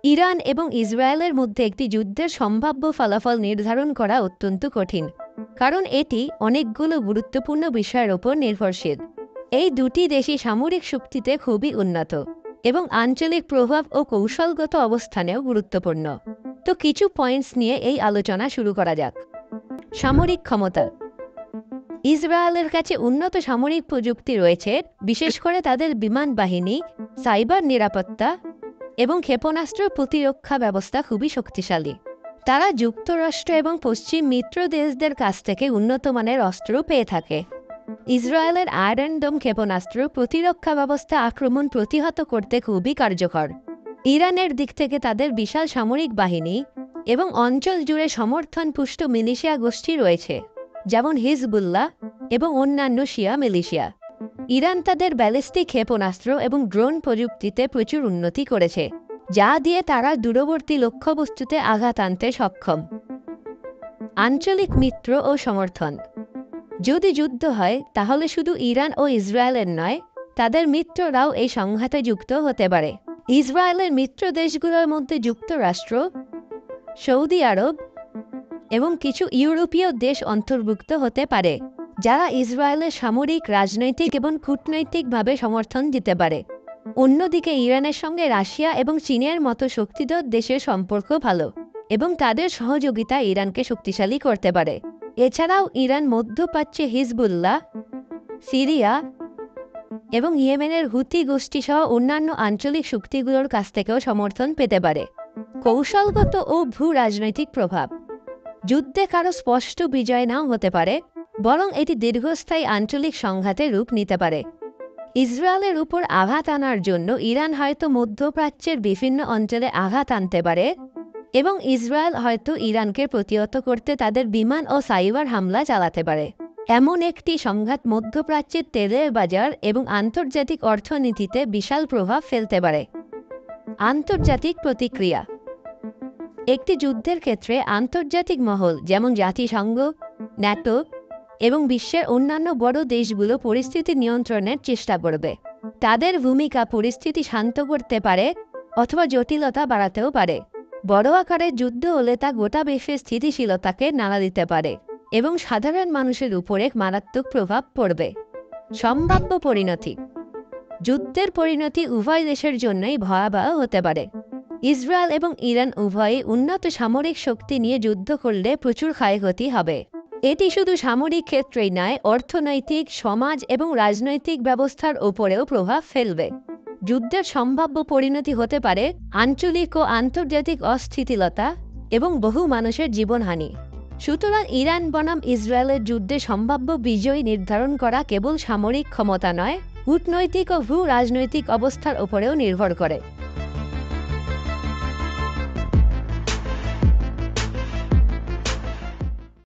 Iran এবং ইসরায়েলের মধ্যে একটি যুদ্ধের সম্ভাব্য ফলাফল নির্ধারণ করা অত্যন্ত কঠিন, কারণ এটি অনেকগুলো গুরুত্বপূর্ণ বিষয়ের ওপর নির্ভরশীল। এই দুটি দেশই সামরিক শক্তিতে খুবই উন্নত এবং আঞ্চলিক প্রভাব ও কৌশলগত অবস্থানেও গুরুত্বপূর্ণ। তো কিছু পয়েন্টস নিয়ে এই আলোচনা শুরু করা যাক। সামরিক ক্ষমতা। ইসরায়েলের কাছে উন্নত সামরিক প্রযুক্তি রয়েছে, বিশেষ করে তাদের বিমান বাহিনী, সাইবার নিরাপত্তা এবং ক্ষেপণাস্ত্র প্রতিরক্ষা ব্যবস্থা খুবই শক্তিশালী। তারা যুক্তরাষ্ট্র এবং পশ্চিম মিত্র দেশদের কাছ থেকে উন্নত মানের অস্ত্র পেয়ে থাকে। ইসরায়েলের আয়রন ডোম ক্ষেপণাস্ত্র প্রতিরক্ষা ব্যবস্থা আক্রমণ প্রতিহত করতে খুবই কার্যকর। ইরানের দিক থেকে তাদের বিশাল সামরিক বাহিনী এবং অঞ্চল জুড়ে সমর্থনপুষ্ট মিলিশিয়া গোষ্ঠী রয়েছে, যেমন হিজবুল্লাহ এবং অন্যান্য শিয়া মিলিশিয়া। ইরান তাদের ব্যালিস্টিক ক্ষেপণাস্ত্র এবং ড্রোন প্রযুক্তিতে প্রচুর উন্নতি করেছে, যা দিয়ে তারা দূরবর্তী লক্ষ্যবস্তুতে আঘাত আনতে সক্ষম। আঞ্চলিক মিত্র ও সমর্থন। যদি যুদ্ধ হয় তাহলে শুধু ইরান ও ইসরায়েলের নয়, তাদের মিত্ররাও এই সংঘাতে যুক্ত হতে পারে। ইসরায়েলের মিত্র দেশগুলোর মধ্যে যুক্তরাষ্ট্র, সৌদি আরব এবং কিছু ইউরোপীয় দেশ অন্তর্ভুক্ত হতে পারে, যারা ইসরায়েলের সামরিক, রাজনৈতিক এবং কূটনৈতিকভাবে সমর্থন দিতে পারে। অন্যদিকে ইরানের সঙ্গে রাশিয়া এবং চীনের মতো শক্তিধর দেশের সম্পর্ক ভালো এবং তাদের সহযোগিতা ইরানকে শক্তিশালী করতে পারে। এছাড়াও ইরান মধ্যপ্রাচ্যে হিজবুল্লাহ, সিরিয়া এবং ইয়েমেনের হুতি গোষ্ঠী সহ অন্যান্য আঞ্চলিক শক্তিগুলোর কাছ থেকেও সমর্থন পেতে পারে। কৌশলগত ও ভূ রাজনৈতিক প্রভাব। যুদ্ধে কারো স্পষ্ট বিজয় নাও হতে পারে, বরং এটি দীর্ঘস্থায়ী আঞ্চলিক সংঘাতে রূপ নিতে পারে। ইসরায়েলের উপর আঘাত আনার জন্য ইরান হয়তো মধ্যপ্রাচ্যের বিভিন্ন অঞ্চলে আঘাত আনতে পারে এবং ইসরায়েল হয়তো ইরানকে প্রতিহত করতে তাদের বিমান ও সাইবার হামলা চালাতে পারে। এমন একটি সংঘাত মধ্যপ্রাচ্যের তেলের বাজার এবং আন্তর্জাতিক অর্থনীতিতে বিশাল প্রভাব ফেলতে পারে। আন্তর্জাতিক প্রতিক্রিয়া। একটি যুদ্ধের ক্ষেত্রে আন্তর্জাতিক মহল, যেমন জাতিসংঘ, ন্যাটো এবং বিশ্বের অন্যান্য বড় দেশগুলো পরিস্থিতি নিয়ন্ত্রণের চেষ্টা করবে। তাদের ভূমিকা পরিস্থিতি শান্ত করতে পারে অথবা জটিলতা বাড়াতেও পারে। বড় আকারের যুদ্ধ হলে তা গোটা বিশ্বের স্থিতিশীলতাকে নাড়া দিতে পারে এবং সাধারণ মানুষের উপরে মারাত্মক প্রভাব পড়বে। সম্ভাব্য পরিণতি। যুদ্ধের পরিণতি উভয় দেশের জন্যই ভয়াবহ হতে পারে। ইসরায়েল এবং ইরান উভয়ই উন্নত সামরিক শক্তি নিয়ে যুদ্ধ করলে প্রচুর ক্ষয়ক্ষতি হবে। এটি শুধু সামরিক ক্ষেত্রেই নয়, অর্থনৈতিক, সমাজ এবং রাজনৈতিক ব্যবস্থার ওপরেও প্রভাব ফেলবে। যুদ্ধের সম্ভাব্য পরিণতি হতে পারে আঞ্চলিক ও আন্তর্জাতিক অস্থিতিশীলতা এবং বহু মানুষের জীবনহানি। সুতরাং ইরান বনাম ইসরায়েলের যুদ্ধে সম্ভাব্য বিজয় নির্ধারণ করা কেবল সামরিক ক্ষমতা নয়, কূটনৈতিক ও ভূ রাজনৈতিক অবস্থার ওপরেও নির্ভর করে।